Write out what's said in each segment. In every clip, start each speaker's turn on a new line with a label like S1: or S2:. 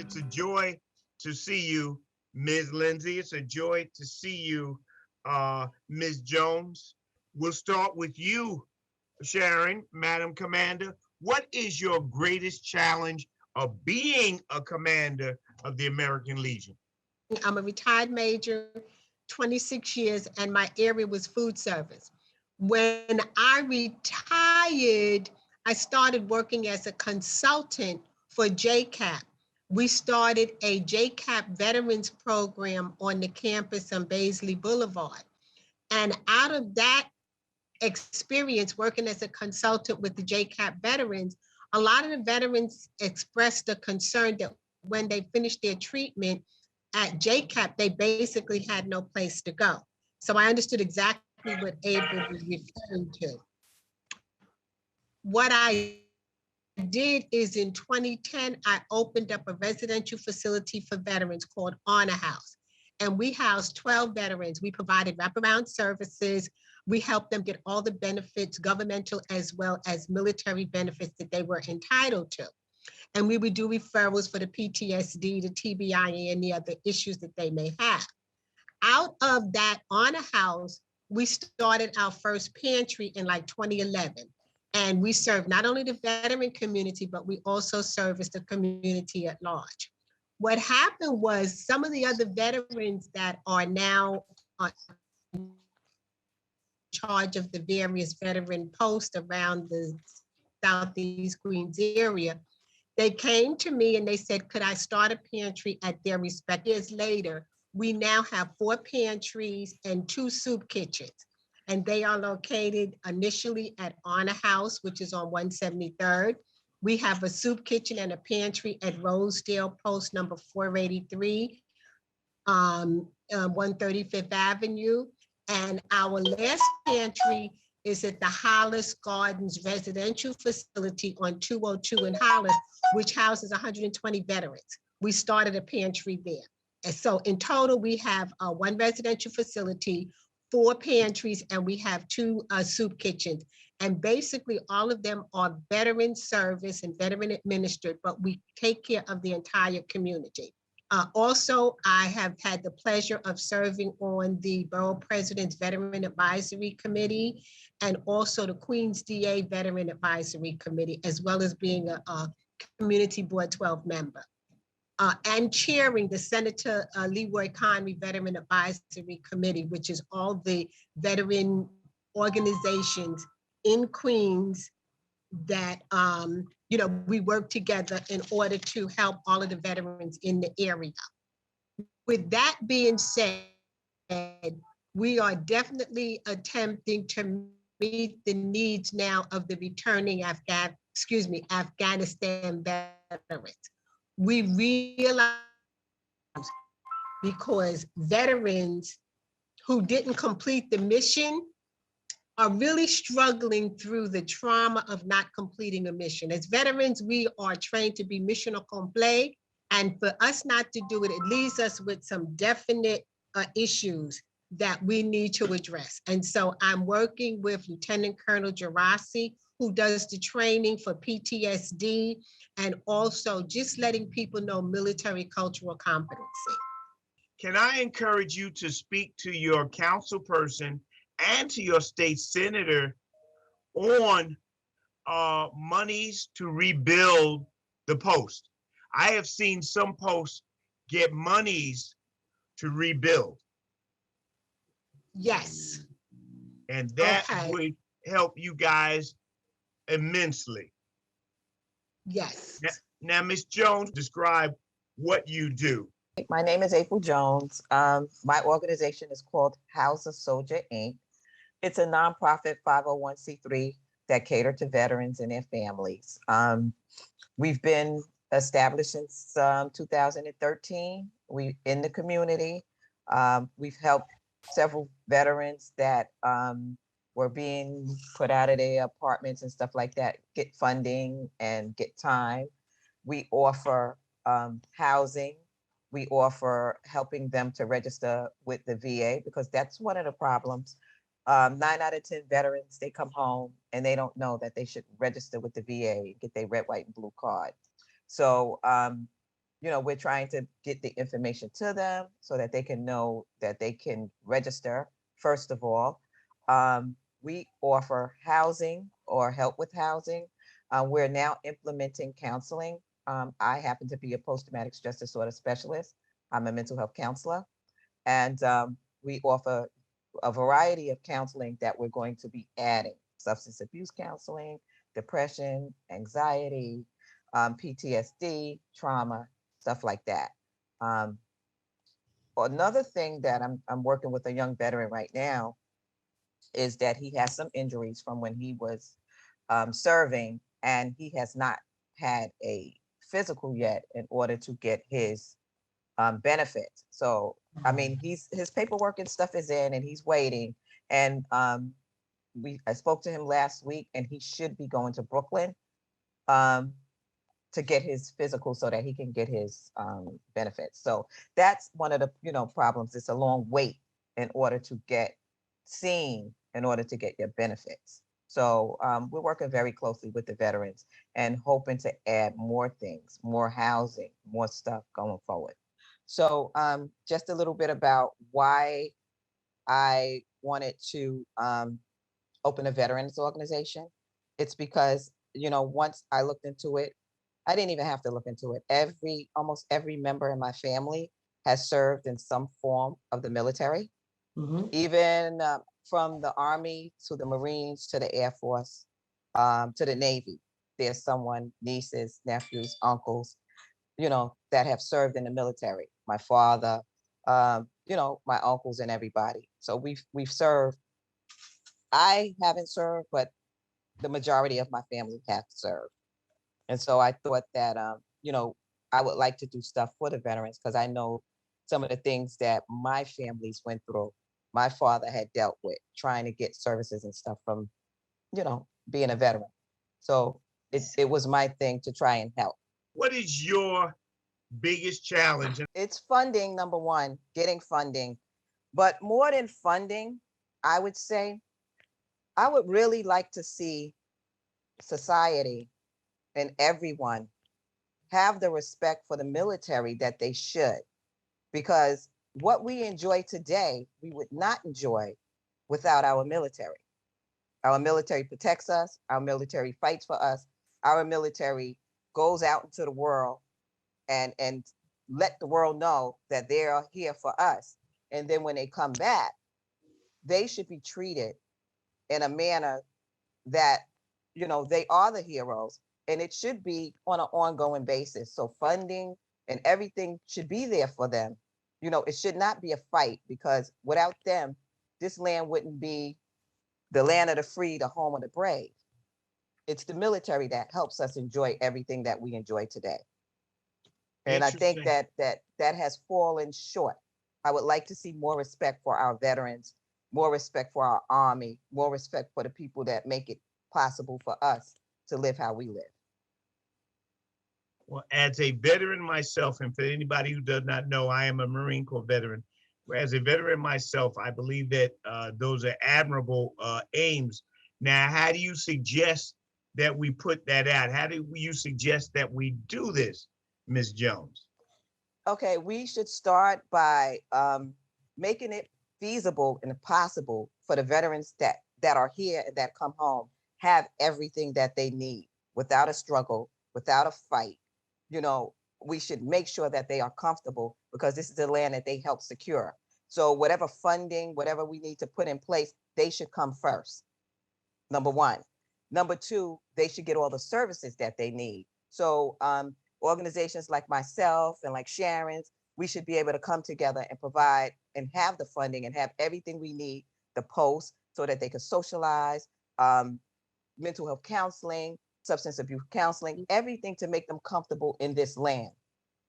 S1: It's a joy to see you, Ms. Lindsey. It's a joy to see you, Ms. Jones. We'll start with you, Sharon, Madam Commander. What is your greatest challenge of being a commander of the American Legion?
S2: I'm a retired major, 26 years, and my area was food service. When I retired, I started working as a consultant for JCAP. We started a JCAP veterans program on the campus on Baisley Boulevard. And out of that experience working as a consultant with the JCAP veterans, a lot of the veterans expressed a concern that when they finished their treatment at JCAP, they basically had no place to go. So I understood exactly what Abel was referring to. What I did is in 2010, I opened up a residential facility for veterans called Honor House. And we housed 12 veterans. We provided wraparound services. We helped them get all the benefits, governmental as well as military benefits that they were entitled to. And we would do referrals for the PTSD, the TBI, and the other issues that they may have. Out of that Honor House, we started our first pantry in like 2011. And we served not only the veteran community, but we also serviced the community at large. What happened was some of the other veterans that are now in charge of the various veteran posts around the Southeast Queens area, they came to me and they said, could I start a pantry at their respective? Years later, we now have 4 pantries and 2 soup kitchens. And they are located initially at Honor House, which is on 173rd. We have a soup kitchen and a pantry at Rosedale Post number 483, 135th Avenue. And our last pantry is at the Hollis Gardens Residential Facility on 202 in Hollis, which houses 120 veterans. We started a pantry there. And so in total, we have 1 residential facility, 4 pantries, and we have 2 soup kitchens. And basically all of them are veteran service and veteran administered, but we take care of the entire community. Also, I have had the pleasure of serving on the Borough President's Veteran Advisory Committee and also the Queens DA Veteran Advisory Committee, as well as being a Community Board 12 member. And chairing the Senator Leroy Conry Veteran Advisory Committee, which is all the veteran organizations in Queens that we work together in order to help all of the veterans in the area. With that being said, we are definitely attempting to meet the needs now of the returning Afghanistan veterans. We realize because veterans who didn't complete the mission are really struggling through the trauma of not completing a mission. As veterans, we are trained to be mission accompli, and for us not to do it, it leaves us with some definite issues that we need to address. And so I'm working with Lieutenant Colonel Gerasi, who does the training for PTSD, and also just letting people know military cultural competency.
S1: Can I encourage you to speak to your council person and to your state senator on monies to rebuild the post? I have seen some posts get monies to rebuild.
S2: Yes.
S1: And that would help you guys immensely.
S2: Yes.
S1: Now, Ms. Jones, describe what you do.
S3: My name is April Jones. My organization is called House a Soldier, Inc. It's a nonprofit 501c3 that cater to veterans and their families. We've been established since 2013. We in the community. We've helped several veterans that were being put out of their apartments and stuff like that, get funding and get time. We offer housing. We offer helping them to register with the VA, because that's one of the problems. 9 out of 10 veterans, they come home and they don't know that they should register with the VA, get their red, white, and blue card. So we're trying to get the information to them so that they can know that they can register, first of all. We offer housing or help with housing. We're now implementing counseling. I happen to be a post-traumatic stress disorder specialist. I'm a mental health counselor, and we offer a variety of counseling that we're going to be adding: substance abuse counseling, depression, anxiety, PTSD, trauma, stuff like that. Um, Another thing that I'm working with a young veteran right now is that he has some injuries from when he was serving, and he has not had a physical yet in order to get his benefits. So, I mean, his paperwork and stuff is in, and he's waiting. And I spoke to him last week, and he should be going to Brooklyn um, to get his physical so that he can get his benefits. So that's one of the problems. It's a long wait in order to get seen, in order to get your benefits. So we're working very closely with the veterans and hoping to add more things, more housing, more stuff going forward. So just a little bit about why I wanted to open a veterans organization. It's because, once I looked into it, I didn't even have to look into it. Almost every member in my family has served in some form of the military, even from the Army to the Marines to the Air Force, to the Navy. There's someone, nieces, nephews, uncles, that have served in the military. My father, my uncles and everybody. So we've served. I haven't served, but the majority of my family have served. And so I thought that, I would like to do stuff for the veterans because I know some of the things that my families went through. My father had dealt with trying to get services and stuff from, being a veteran. So it was my thing to try and help.
S1: What is your biggest challenge?
S3: It's funding, number one, getting funding. But more than funding, I would say I would really like to see society and everyone have the respect for the military that they should, because what we enjoy today, we would not enjoy without our military. Our military protects us, our military fights for us, our military goes out into the world and let the world know that they are here for us. And then when they come back, they should be treated in a manner that, they are the heroes, and it should be on an ongoing basis. So funding and everything should be there for them. It should not be a fight, because without them, this land wouldn't be the land of the free, the home of the brave. It's the military that helps us enjoy everything that we enjoy today. And I think
S1: Interesting.
S3: that has fallen short. I would like to see more respect for our veterans, more respect for our Army, more respect for the people that make it possible for us to live how we live.
S1: Well, as a veteran myself, and for anybody who does not know, I am a Marine Corps veteran. As a veteran myself, I believe that those are admirable aims. Now, how do you suggest that we put that out? How do you suggest that we do this, Ms. Jones?
S3: Okay, we should start by making it feasible and possible for the veterans that are here and that come home have everything that they need without a struggle, without a fight. We should make sure that they are comfortable, because this is the land that they help secure. So whatever funding, whatever we need to put in place, they should come first. Number one. Number two, they should get all the services that they need. So organizations like myself and like Sharon's, we should be able to come together and provide and have the funding and have everything we need, the posts, so that they can socialize, mental health counseling, substance abuse counseling, everything to make them comfortable in this land.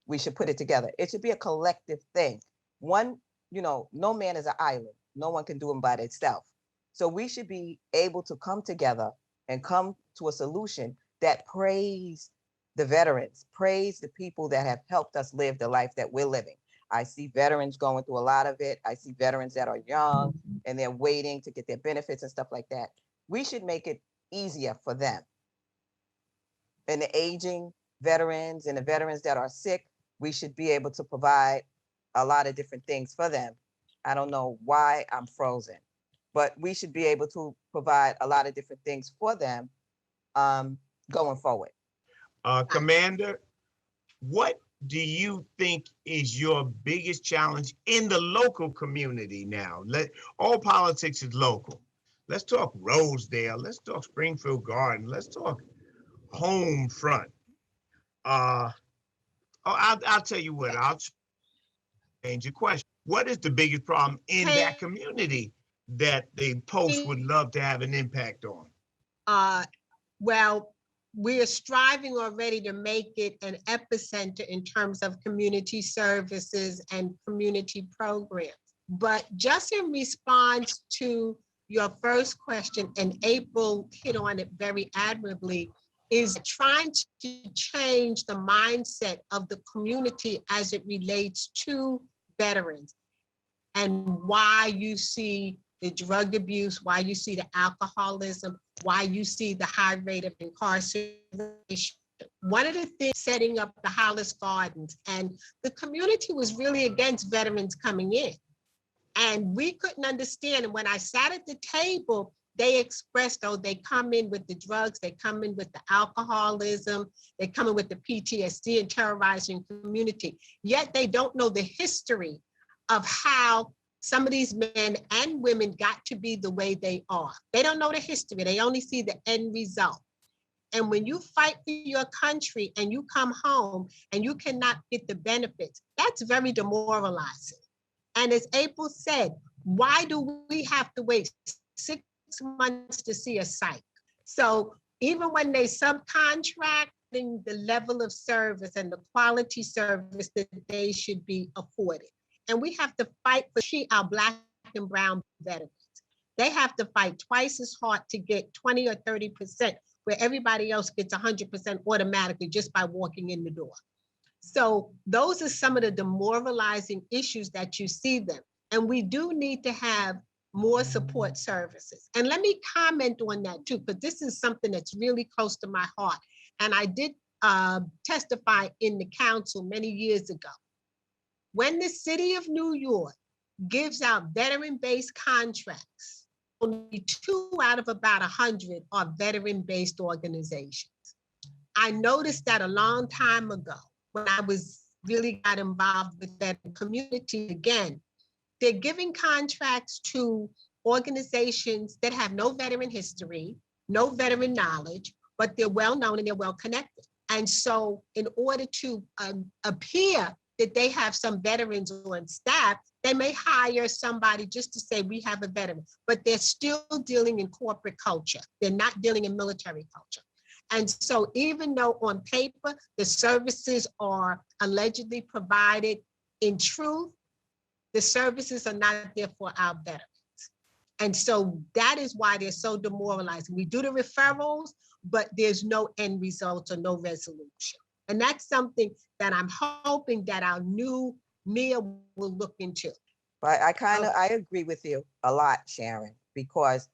S3: We should put it together. It should be a collective thing. One, no man is an island. No one can do them by themselves. So we should be able to come together and come to a solution that praise the veterans, praise the people that have helped us live the life that we're living. I see veterans going through a lot of it. I see veterans that are young and they're waiting to get their benefits and stuff like that. We should make it easier for them. And the aging veterans and the veterans that are sick, we should be able to provide a lot of different things for them. I don't know why I'm frozen, but we should be able to provide a lot of different things for them going forward.
S1: Commander, what do you think is your biggest challenge in the local community now? All politics is local. Let's talk Rosedale. Let's talk Springfield Garden. Let's talk home front. I'll tell you what, I'll change your question. What is the biggest problem in that community that the post would love to have an impact on?
S2: Well, we are striving already to make it an epicenter in terms of community services and community programs. But just in response to your first question, and April hit on it very admirably, is trying to change the mindset of the community as it relates to veterans and why you see the drug abuse, why you see the alcoholism, why you see the high rate of incarceration. One of the things setting up the Hollis Gardens, and the community was really against veterans coming in. And we couldn't understand. And when I sat at the table, they expressed, oh, they come in with the drugs, they come in with the alcoholism, they come in with the PTSD and terrorizing community. Yet they don't know the history of how some of these men and women got to be the way they are. They don't know the history. They only see the end result. And when you fight for your country and you come home and you cannot get the benefits, that's very demoralizing. And as April said, why do we have to wait 6 months to see a psych? So even when they subcontracting the level of service and the quality service that they should be afforded. And we have to fight for our Black and brown veterans. They have to fight twice as hard to get 20 or 30%, where everybody else gets 100% automatically just by walking in the door. So those are some of the demoralizing issues that you see them. And we do need to have more support services. And let me comment on that too, because this is something that's really close to my heart. And I did testify in the council many years ago. When the city of New York gives out veteran-based contracts, only 2 out of about 100 are veteran-based organizations. I noticed that a long time ago when I really got involved with that community again. They're giving contracts to organizations that have no veteran history, no veteran knowledge, but they're well-known and they're well-connected. And so in order to appear that they have some veterans on staff, they may hire somebody just to say, we have a veteran, but they're still dealing in corporate culture. They're not dealing in military culture. And so even though on paper, the services are allegedly provided, in truth, the services are not there for our veterans. And so that is why they're so demoralizing. We do the referrals, but there's no end result or no resolution. And that's something that I'm hoping that our new mayor will look into.
S3: But I agree with you a lot, Sharon, because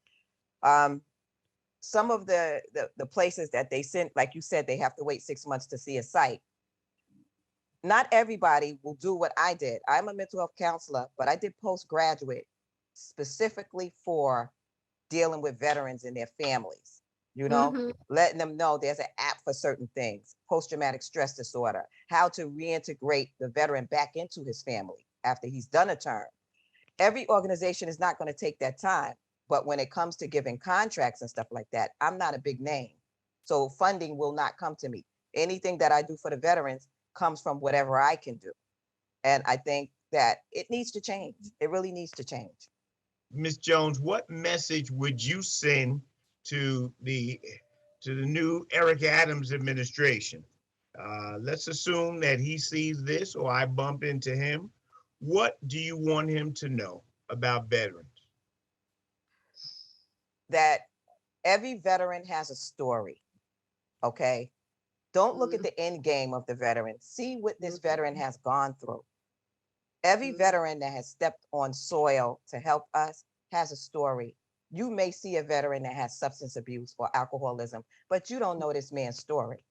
S3: some of the places that they sent, like you said, they have to wait 6 months to see a site. Not everybody will do what I did. I'm a mental health counselor, but I did postgraduate specifically for dealing with veterans and their families, letting them know there's an app for certain things, post-traumatic stress disorder, how to reintegrate the veteran back into his family after he's done a term. Every organization is not going to take that time, but when it comes to giving contracts and stuff like that, I'm not a big name. So funding will not come to me. Anything that I do for the veterans comes from whatever I can do. And I think that it needs to change. It really needs to change.
S1: Ms. Jones, what message would you send to the new Eric Adams administration? Let's assume that he sees this or I bump into him. What do you want him to know about veterans?
S3: That every veteran has a story, okay? Don't look at the end game of the veteran. See what this veteran has gone through. Every veteran that has stepped on soil to help us has a story. You may see a veteran that has substance abuse or alcoholism, but you don't know this man's story.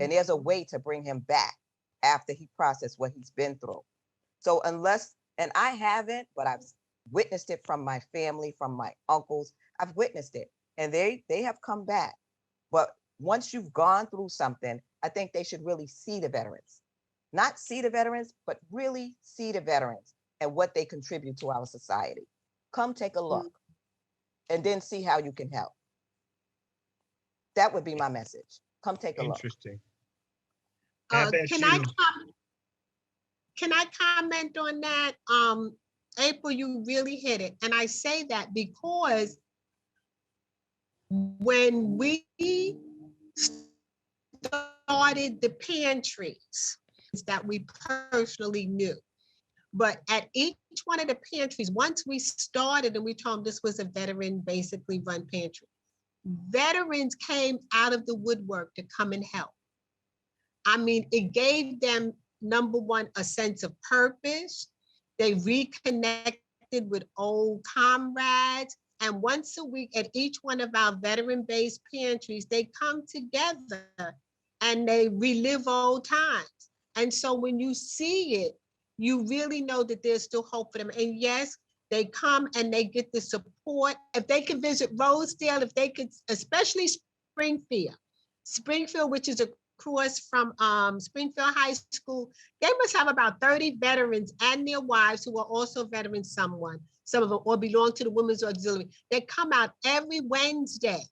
S3: And there's a way to bring him back. after he processed what he's been through. So unless, and I haven't, but I've witnessed it from my family, from my uncles. I've witnessed it, and they have come back. But once you've gone through something, I think they should really see the veterans, not see the veterans, but really see the veterans and what they contribute to our society. Come take a look, and then see how you can help. That would be my message. Come take a look.
S1: Interesting. How about
S2: Can
S1: you?
S2: can I comment on that? April, you really hit it. And I say that because when we started the pantries that we personally knew, but at each one of the pantries, once we started and we told them this was a veteran basically run pantry, veterans came out of the woodwork to come and help. I mean, it gave them, number one, a sense of purpose. They reconnected with old comrades. And once a week at each one of our veteran-based pantries, they come together and they relive old times. And so when you see it, you really know that there's still hope for them. And yes, they come and they get the support. If they could visit Rosedale, if they could, especially Springfield, which is across from Springfield High School, they must have about 30 veterans and their wives who are also veterans, some of them, or belong to the Women's Auxiliary. They come out every Wednesday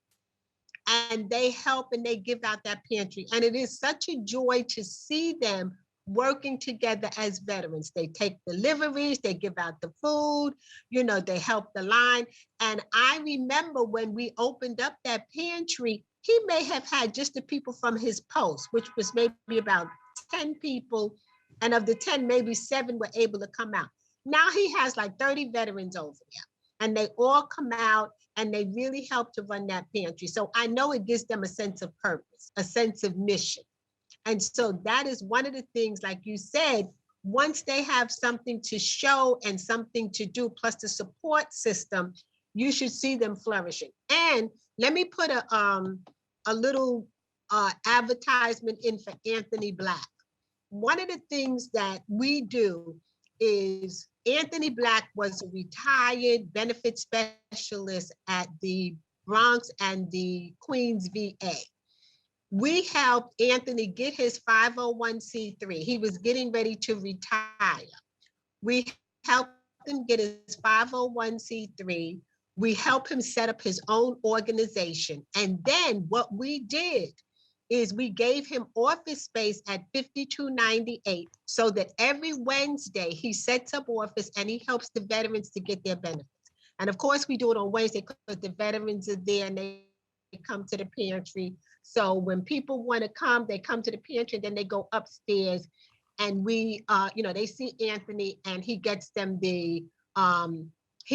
S2: and they help and they give out that pantry. And it is such a joy to see them working together as veterans. They take deliveries, they give out the food, they help the line. And I remember when we opened up that pantry, he may have had just the people from his post, which was maybe about 10 people. And of the 10, maybe 7 were able to come out. Now he has like 30 veterans over there, and they all come out and they really help to run that pantry. So I know it gives them a sense of purpose, a sense of mission. And so that is one of the things, like you said, once they have something to show and something to do, plus the support system, you should see them flourishing. And let me put a little advertisement in for Anthony Black. One of the things that we do is Anthony Black was a retired benefit specialist at the Bronx and the Queens VA. We helped Anthony get his 501c3. He was getting ready to retire. We helped him get his 501c3. We helped him set up his own organization. And then what we did is we gave him office space at 5298 so that every Wednesday he sets up office and he helps the veterans to get their benefits. And of course we do it on Wednesday because the veterans are there and they come to the pantry. So when people want to come, they come to the pantry, then they go upstairs and we, they see Anthony and he gets them he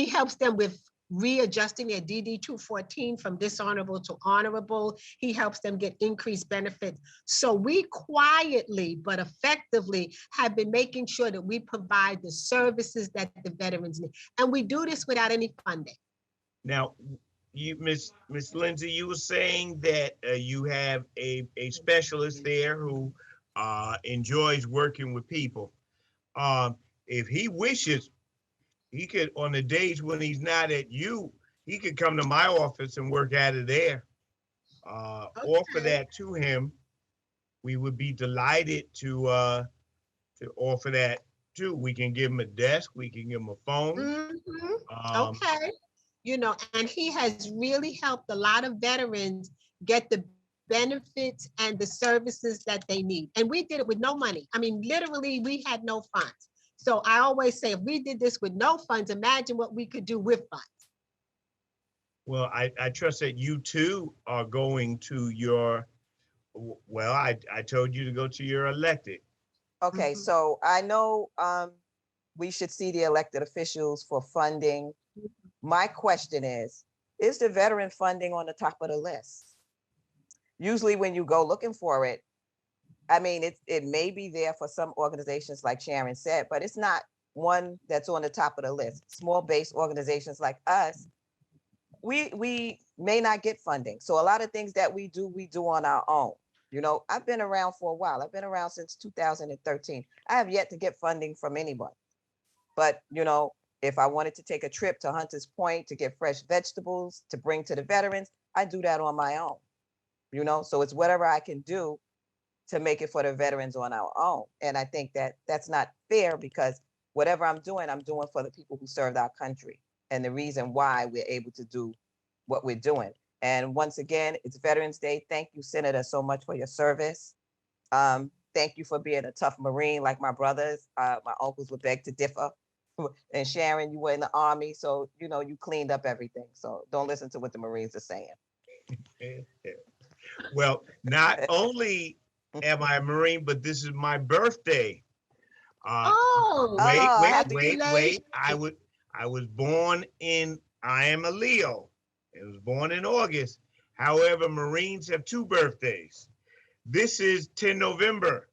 S2: helps them with readjusting their DD 214 from dishonorable to honorable. He helps them get increased benefits. So we quietly but effectively have been making sure that we provide the services that the veterans need. And we do this without any funding.
S1: Now, you, Miss Lindsey, you were saying that you have a specialist there who enjoys working with people. If he wishes, he could, on the days when he's not at you, he could come to my office and work out of there.
S2: Okay.
S1: Offer that to him. We would be delighted to offer that too. We can give him a desk. We can give him a phone.
S2: Mm-hmm. Okay. And he has really helped a lot of veterans get the benefits and the services that they need. And we did it with no money. I mean, literally, we had no funds. So I always say, if we did this with no funds, imagine what we could do with funds.
S1: Well, I trust that you too are going to your, well, I told you to go to your elected.
S3: Okay, so I know we should see the elected officials for funding. My question is the veteran funding on the top of the list? Usually when you go looking for it, I mean, it may be there for some organizations like Sharon said, but it's not one that's on the top of the list. Small based organizations like us, we may not get funding. So a lot of things that we do on our own. You know, I've been around for a while. I've been around since 2013. I have yet to get funding from anyone. But, you know, if I wanted to take a trip to Hunters Point to get fresh vegetables to bring to the veterans, I do that on my own, you know? So it's whatever I can do to make it for the veterans on our own. And I think that that's not fair because whatever I'm doing for the people who served our country and the reason why we're able to do what we're doing. And once again, it's Veterans Day. Thank you, Senator, so much for your service. Thank you for being a tough Marine like my brothers. My uncles would beg to differ. And Sharon, you were in the Army, so you know you cleaned up everything. So don't listen to what the Marines are saying.
S1: Well, not only am I a Marine, but this is my birthday. Uh,
S2: Oh,
S1: wait,
S3: Oh,
S1: wait,
S3: happy.
S1: wait,
S2: congratulations.
S1: wait. I was born in, I am a Leo. I was born in August. However, Marines have two birthdays. This is 10 November.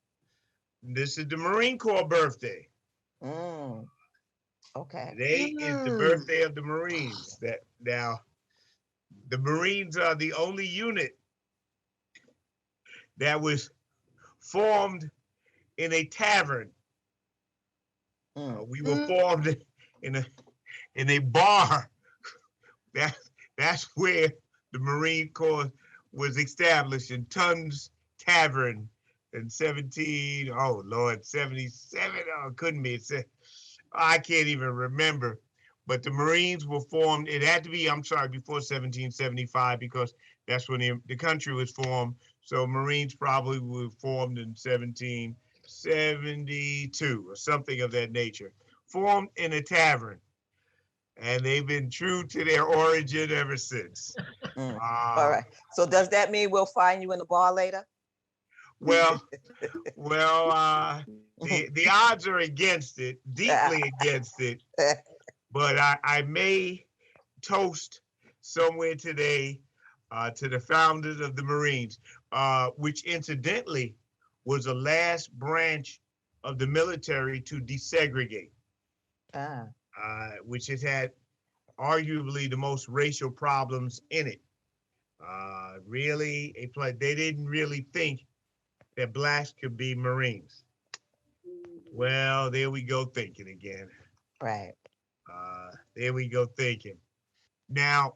S1: This is the Marine Corps birthday.
S3: Mm, okay.
S1: Today is the
S2: Mm.
S1: birthday of the Marines. That now the Marines are the only unit that was formed in a tavern.
S3: Mm,
S1: We were
S2: Mm.
S1: formed in a bar. That that's where the Marine Corps was established in Tons Tavern in 17. Oh Lord, 77. Oh, couldn't be. I can't even remember. But the Marines were formed. It had to be, I'm sorry, before 1775 because that's when the country was formed. So Marines probably were formed in 1772 or something of that nature. Formed in a tavern, and they've been true to their origin ever since.
S3: mm. All
S1: Uh,
S3: right. So does that mean we'll find you in the bar later?
S1: well, well, the odds are against it, deeply against it. But I may toast somewhere today to the founders of the Marines, which incidentally was the last branch of the military to desegregate,
S3: Ah,
S1: which has had arguably the most racial problems in it. Really, they didn't really think that blacks could be Marines. Well, there we go thinking again.
S3: right.
S1: There we go thinking. Now,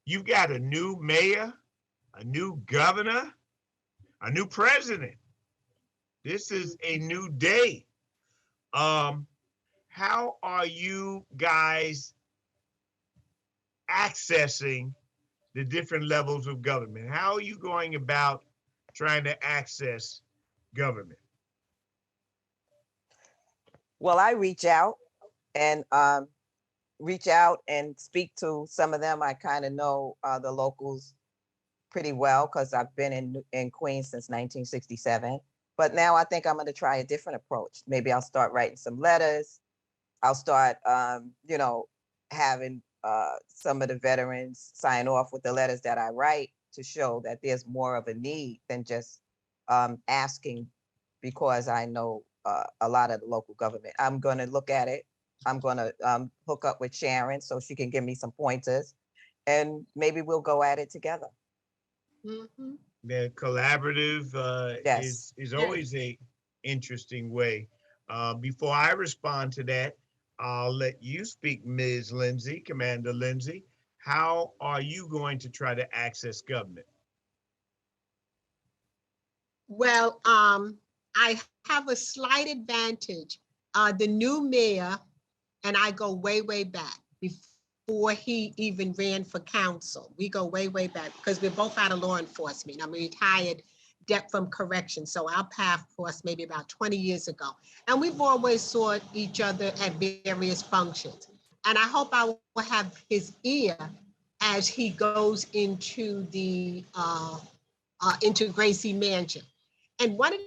S1: you've got a new mayor, a new governor, a new president. This is a new day. Um, how are you guys accessing the different levels of government? How are you going about trying to access government?
S3: Well, I and reach out and speak to some of them. I kind of know the locals pretty well because I've been in Queens since 1967. But now I think I'm going to try a different approach. Maybe I'll start writing some letters. I'll start, you know, having some of the veterans sign off with the letters that I write to show that there's more of a need than just asking because I know a lot of the local government. I'm going to look at it. I'm going to hook up with Sharon so she can give me some pointers and maybe we'll go at it together.
S2: Mhm.
S1: The collaborative
S3: Yes.
S1: is
S2: Yes.
S1: always a interesting way. Before I respond to that, I'll let you speak, Ms. Lindsey, Commander Lindsey. How are you going to try to access government?
S2: Well, I have a slight advantage. The new mayor and I go way, way back before he even ran for council. We go way, way back because we're both out of law enforcement. I'm a retired dep from correction. So our path crossed maybe about 20 years ago. And we've always saw each other at various functions. And I hope I will have his ear as he goes into Gracie Mansion. And one of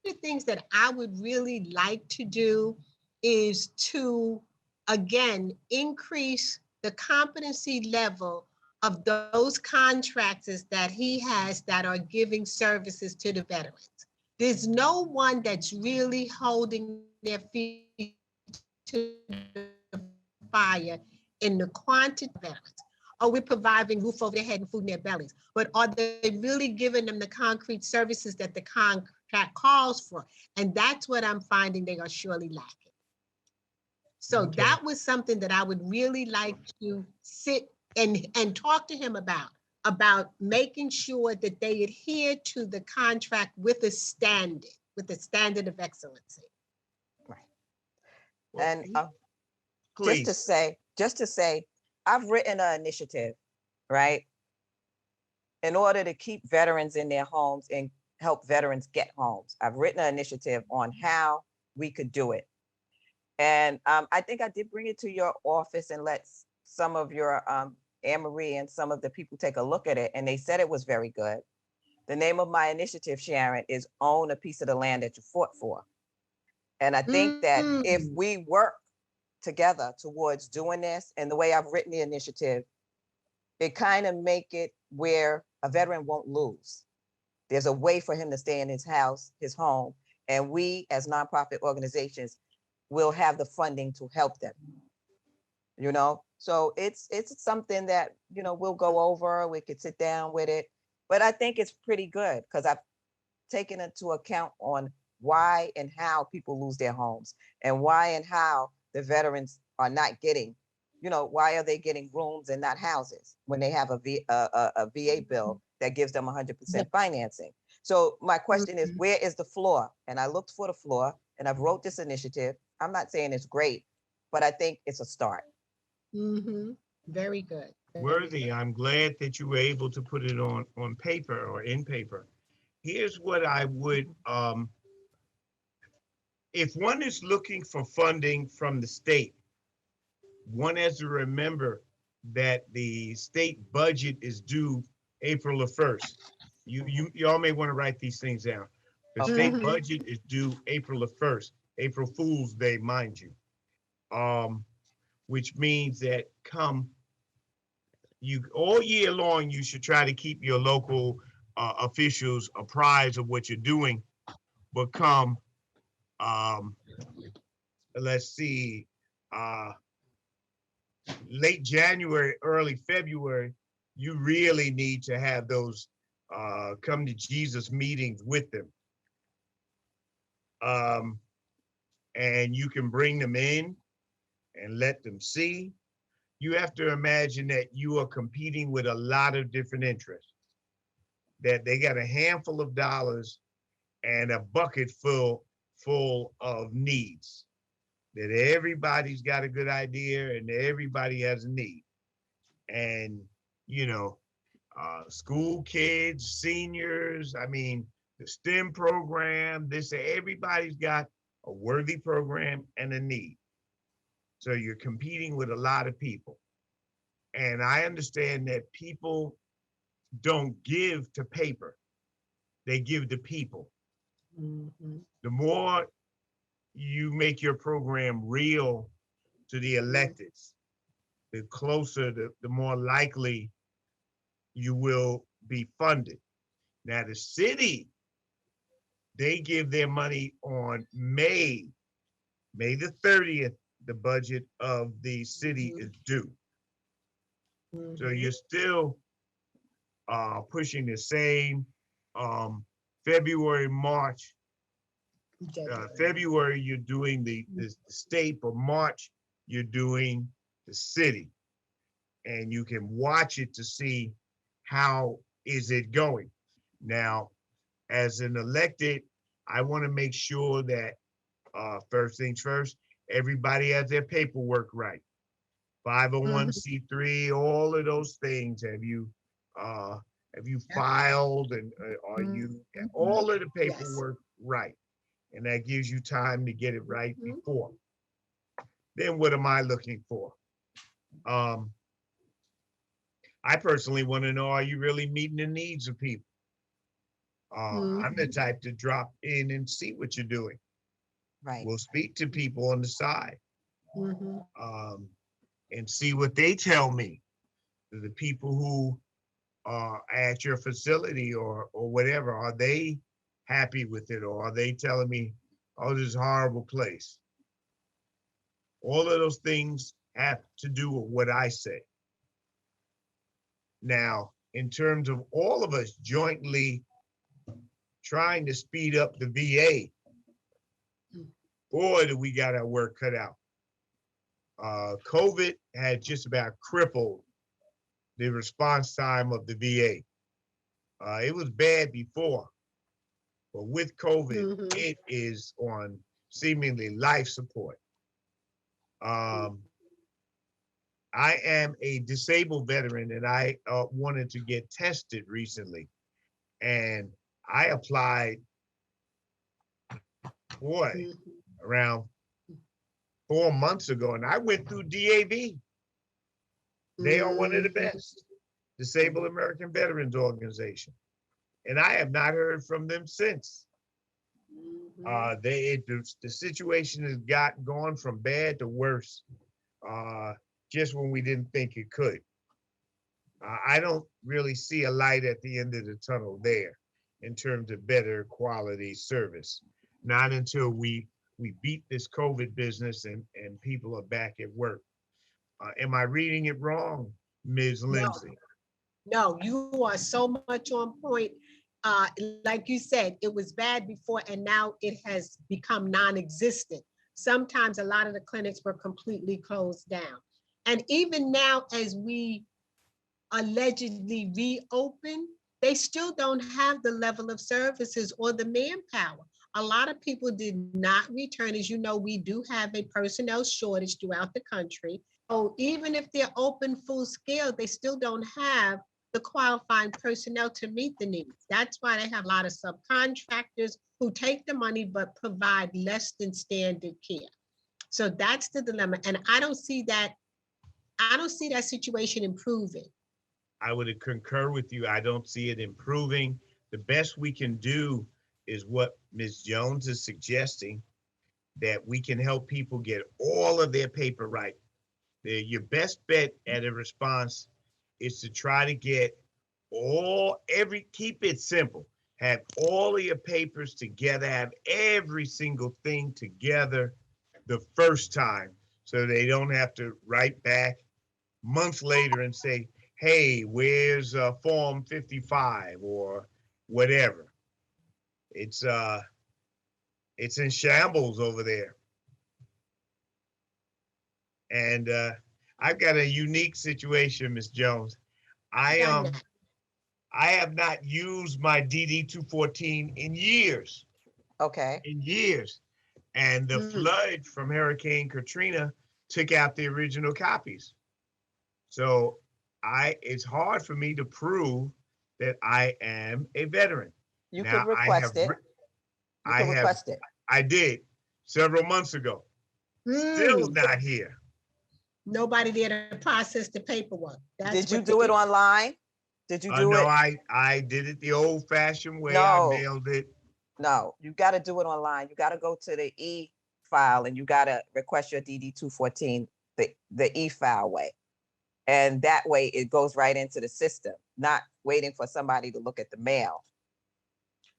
S2: the things that I would really like to do is to, again, increase the competency level of those contractors that he has that are giving services to the veterans. There's no one that's really holding their feet to the fire in the quantity of veterans. oh, we're providing roof over their head and food in their bellies. But are they really giving them the concrete services that the contract calls for? And that's what I'm finding they are surely lacking. So
S1: Okay.
S2: that was something that I would really like to sit and talk to him about making sure that they adhere to the contract with a standard of excellency.
S3: Right.
S1: Well,
S3: And
S1: please.
S3: just to say, I've written an initiative, right? In order to keep veterans in their homes and help veterans get homes. I've written an initiative on how we could do it. And I think I did bring it to your office and let some of your Anne-Marie and some of the people take a look at it, and they said it was very good. The name of my initiative, Sharon, is Own a Piece of the Land That You Fought For. And I think that if we work together towards doing this, and the way I've written the initiative, it kind of make it where a veteran won't lose. There's a way for him to stay in his house, his home, and we as nonprofit organizations will have the funding to help them. You know, so it's something that, you know, we'll go over, we could sit down with it, but I think it's pretty good because I've taken into account on why and how people lose their homes and why and how the veterans are not getting, you know, why are they getting rooms and not houses when they have a VA bill that gives them 100% financing. So my question is, where is the floor? And I looked for the floor and I've wrote this initiative. I'm not saying it's great, but I think it's a start.
S2: Very good.
S1: Worthy, I'm glad that you were able to put it on paper or in paper. Here's what I would, if one is looking for funding from the state, one has to remember that the state budget is due April the 1st. Y'all may want to write these things down. The state budget is due April the 1st, April Fool's Day, mind you. Which means that all year long, you should try to keep your local officials apprised of what you're doing. But come, let's see, late January, early February, you really need to have those come to Jesus meetings with them. And you can bring them in and let them see. You have to imagine that you are competing with a lot of different interests, that they got a handful of dollars and a bucket full of needs, that everybody's got a good idea and everybody has a need. And, you know, school kids, seniors, I mean, the STEM program, everybody's got a worthy program and a need. So you're competing with a lot of people. And I understand that people don't give to paper, they give to people. The more you make your program real to the electeds, the closer, the more likely you will be funded. Now the city, they give their money on May the 30th, the budget of the city is due. So you're still pushing the same February, March. February, you're doing the state, but March, you're doing the city. And you can watch it to see how is it going. Now, as an elected, I want to make sure that first things first, everybody has their paperwork right. 501c3, all of those things. Have you filed and are you all of the paperwork right? And that gives you time to get it right before. Then what am I looking for? I personally want to know, are you really meeting the needs of people? I'm the type to drop in and see what you're doing.
S3: Right.
S1: We'll speak to people on the side and see what they tell me. The people who are at your facility or whatever, are they happy with it, or are they telling me, oh, this is a horrible place? All of those things have to do with what I say. Now, in terms of all of us jointly trying to speed up the VA, boy, do we got our work cut out. COVID had just about crippled the response time of the VA. It was bad before, but with COVID, it is on seemingly life support. I am a disabled veteran and I wanted to get tested recently. And I applied, boy, around 4 months ago, and I went through DAV. They are one of the best, Disabled American Veterans Organization. And I have not heard from them since. The situation has gone from bad to worse, just when we didn't think it could. I don't really see a light at the end of the tunnel there in terms of better quality service. Not until we beat this COVID business and people are back at work. Am I reading it wrong, Ms. Lindsey?
S2: No, you are so much on point. Like you said, it was bad before and now it has become non-existent. Sometimes a lot of the clinics were completely closed down. And even now, as we allegedly reopen, they still don't have the level of services or the manpower. A lot of people did not return. As you know, we do have a personnel shortage throughout the country. So even if they're open full scale, they still don't have the qualifying personnel to meet the needs. That's why they have a lot of subcontractors who take the money but provide less than standard care. So that's the dilemma. And I don't see that situation improving.
S1: I would concur with you. I don't see it improving. The best we can do is what Ms. Jones is suggesting, that we can help people get all of their paper right. Your best bet at a response is to try to get keep it simple. Have all of your papers together, have every single thing together the first time so they don't have to write back months later and say, hey, where's form 55 or whatever. It's in shambles over there. And I've got a unique situation, Ms. Jones. I have not used my DD-214 in years.
S3: Okay.
S1: In years. And the flood from Hurricane Katrina took out the original copies. So it's hard for me to prove that I am a veteran.
S3: You can request it. You can request it.
S1: I did several months ago. Still not here.
S2: Nobody there to process the paperwork.
S3: Did you do it online? Did you do it?
S1: No, I did it the old-fashioned way.
S3: No.
S1: I mailed it.
S3: No, you got to do it online. You got to go to the e-file and you got to request your DD-214 the e-file way. And that way it goes right into the system, not waiting for somebody to look at the mail.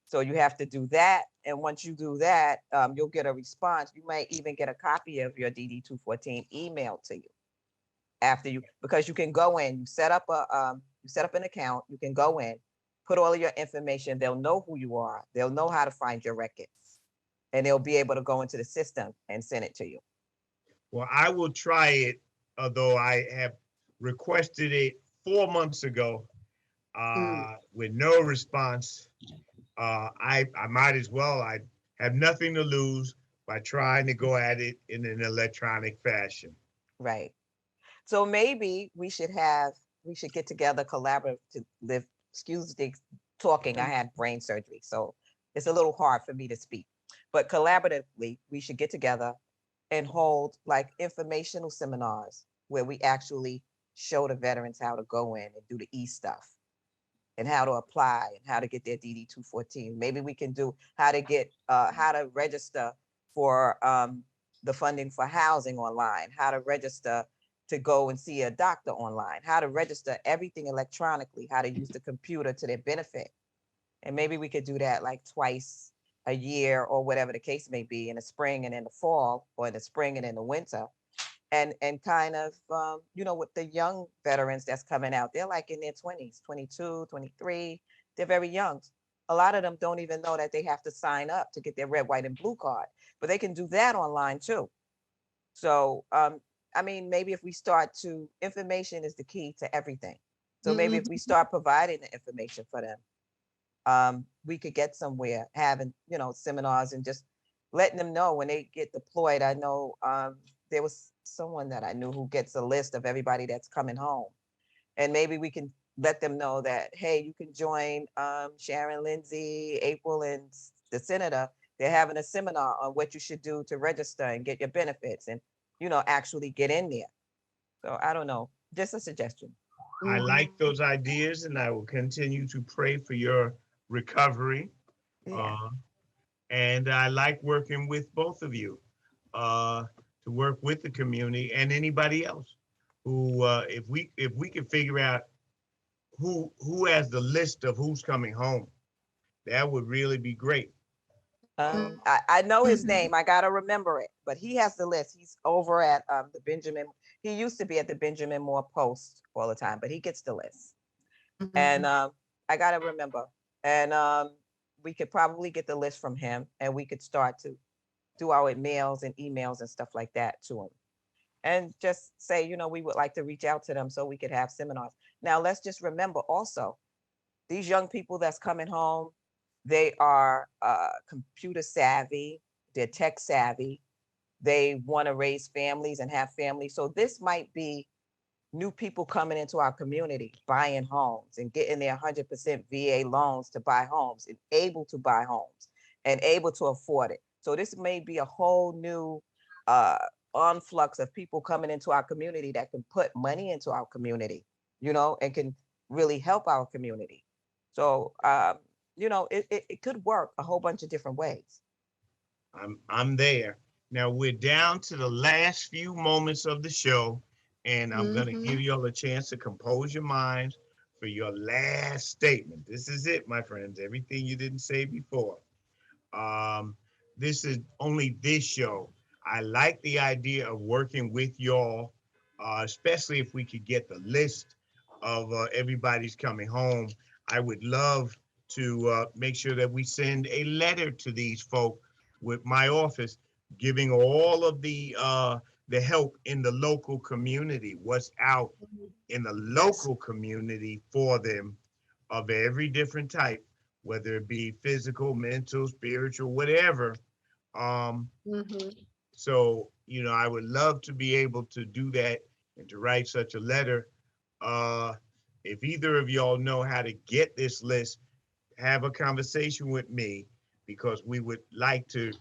S3: So you have to do that. And once you do that, you'll get a response. You might even get a copy of your DD-214 emailed to you because you can go in, you set up an account, you can go in, put all of your information. They'll know who you are. They'll know how to find your records and they'll be able to go into the system and send it to you.
S1: Well, I will try it, although I have requested it 4 months ago with no response. I might as well. I have nothing to lose by trying to go at it in an electronic fashion.
S3: Right. So maybe we should get together collaboratively. Excuse the talking. I had brain surgery, so it's a little hard for me to speak. But collaboratively, we should get together and hold like informational seminars where we actually show the veterans how to go in and do the e-stuff and how to apply and how to get their DD-214. Maybe we can do how to register for the funding for housing online, how to register to go and see a doctor online, how to register everything electronically, how to use the computer to their benefit. And maybe we could do that like twice a year or whatever the case may be, in the spring and in the fall, or in the spring and in the winter. and kind of, with the young veterans that's coming out, they're like in their 20s, 22, 23. They're very young. A lot of them don't even know that they have to sign up to get their red, white, and blue card, but they can do that online too. So, I mean, maybe if we start to, information is the key to everything. So maybe if we start providing the information for them, we could get somewhere having, seminars and just letting them know when they get deployed. I know there was someone that I knew who gets a list of everybody that's coming home. And maybe we can let them know that, hey, you can join Sharon, Lindsey, April, and the senator. They're having a seminar on what you should do to register and get your benefits and, actually get in there. So I don't know, just a suggestion.
S1: I like those ideas, and I will continue to pray for your recovery.
S3: Yeah.
S1: Uh, and I like working with both of you to work with the community and anybody else who, if we can figure out who has the list of who's coming home, that would really be great.
S3: I know his name. I gotta remember it, but he has the list. He's over at the Benjamin. He used to be at the Benjamin Moore Post all the time, but he gets the list. And I gotta remember. And we could probably get the list from him, and we could start to do our mails and emails and stuff like that to him, and just say, we would like to reach out to them so we could have seminars. Now, let's just remember also, these young people that's coming home, they are computer savvy, they're tech savvy, they want to raise families and have families. So this might be new people coming into our community, buying homes and getting their 100% VA loans to buy homes and able to buy homes and able to afford it. So this may be a whole new influx of people coming into our community that can put money into our community, and can really help our community. So, it could work a whole bunch of different ways.
S1: I'm there. Now we're down to the last few moments of the show, and I'm going to give you all a chance to compose your minds for your last statement. This is it, my friends. Everything you didn't say before. Um, this is only this show. I like the idea of working with y'all, especially if we could get the list of everybody's coming home. I would love to make sure that we send a letter to these folk with my office, giving all of the help in the local community, what's out in the local community for them of every different type, whether it be physical, mental, spiritual, whatever. Um, so, I would love to be able to do that and to write such a letter. Uh, if either of y'all know how to get this list, have a conversation with me, because we would like to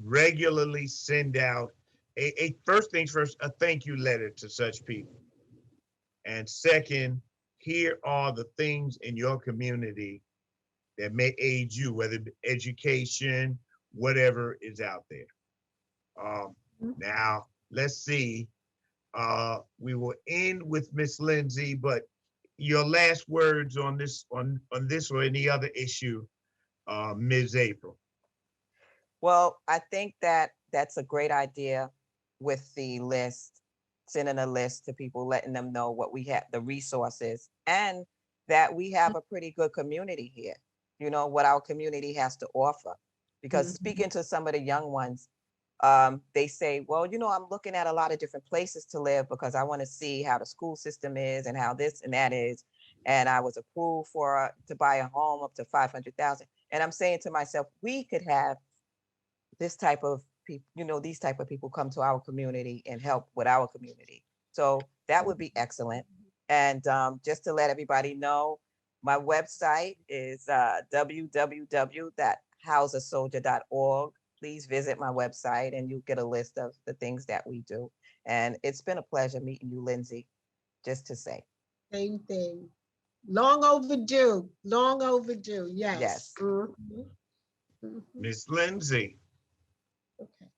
S1: regularly send out a first things first, a thank you letter to such people. And second, here are the things in your community that may aid you, whether it be education, whatever is out there. Now, let's see. We will end with Miss Lindsey, but your last words on this or any other issue, Ms. April.
S3: Well, I think that that's a great idea with the list, sending a list to people, letting them know what we have, the resources, and that we have a pretty good community here, what our community has to offer. Because speaking to some of the young ones, they say, well, I'm looking at a lot of different places to live because I want to see how the school system is and how this and that is. And I was approved to buy a home up to 500,000. And I'm saying to myself, we could have this type of people, these type of people come to our community and help with our community. So that would be excellent. And just to let everybody know, my website is www.houseasoldier.org. Please visit my website and you'll get a list of the things that we do. And it's been a pleasure meeting you, Lindsey, just to say.
S2: Same thing. Long overdue. Long overdue. Yes.
S1: Miss Lindsey.
S2: Okay.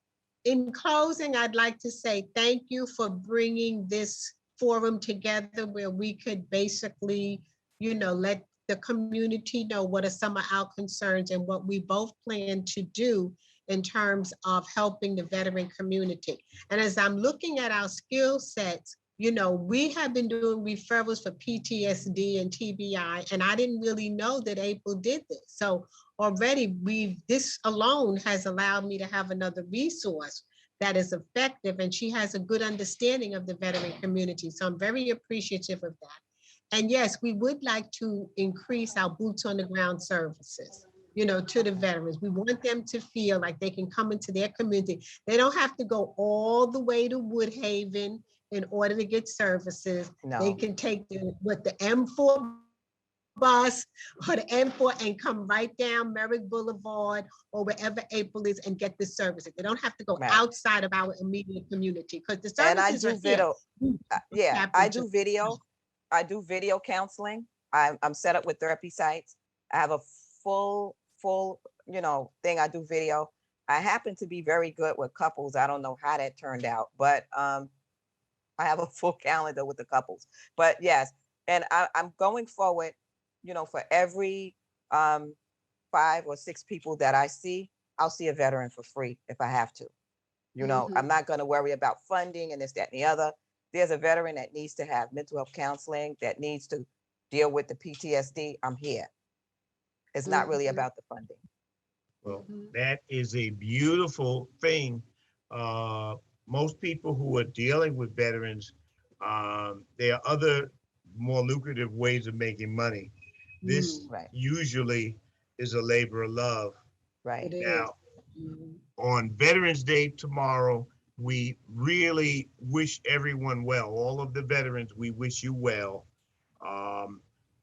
S2: In closing, I'd like to say thank you for bringing this forum together where we could basically, let the community know what are some of our concerns and what we both plan to do in terms of helping the veteran community. And as I'm looking at our skill sets, you know, we have been doing referrals for PTSD and TBI, and I didn't really know that April did this. So already this alone has allowed me to have another resource that is effective, and she has a good understanding of the veteran community. So I'm very appreciative of that. And yes, we would like to increase our boots on the ground services, you know, to the veterans. We want them to feel like they can come into their community. They don't have to go all the way to Woodhaven in order to get services.
S3: No.
S2: They can take the M4 bus or the M4 and come right down Merrick Boulevard or wherever April is and get the services. They don't have to go
S3: Right.
S2: outside of our immediate community, because the
S3: And I
S2: services
S3: do
S2: are here.
S3: video. Yeah, I do video. I do video counseling. I'm set up with therapy sites. I have a full, you know, thing. I do video. I happen to be very good with couples. I don't know how that turned out, but I have a full calendar with the couples. But yes, and I'm going forward, you know, for every 5 or 6 people that I see, I'll see a veteran for free if I have to. You know, I'm not going to worry about funding and this, that, and the other. There's a veteran that needs to have mental health counseling, that needs to deal with the PTSD. I'm here. It's not really about the funding.
S1: Well, that is a beautiful thing. Most people who are dealing with veterans, there are other more lucrative ways of making money. This
S3: Right.
S1: usually is a labor of love.
S3: Right.
S1: Now, on Veterans Day tomorrow, we really wish everyone well. All of the veterans, we wish you well.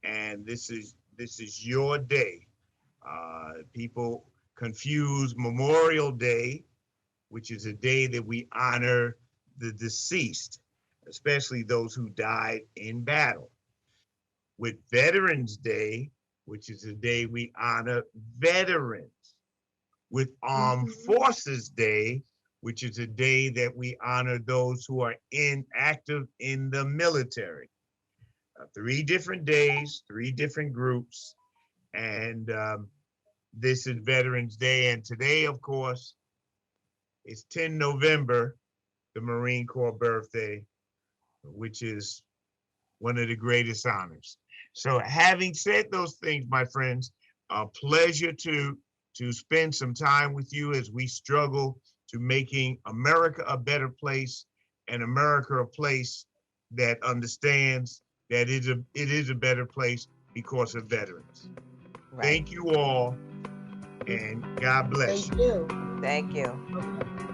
S1: And this is your day. People confuse Memorial Day, which is a day that we honor the deceased, especially those who died in battle, with Veterans Day, which is a day we honor veterans, with Armed Forces Day, which is a day that we honor those who are active in the military. 3 different days, 3 different groups, and this is Veterans Day. And today, of course, is 10 November, the Marine Corps birthday, which is one of the greatest honors. So having said those things, my friends, a pleasure to spend some time with you as we struggle to making America a better place, and America a place that understands that it is a better place because of veterans.
S3: Right.
S1: Thank you all, and God bless
S2: Thank you.
S3: Thank you.
S2: Okay.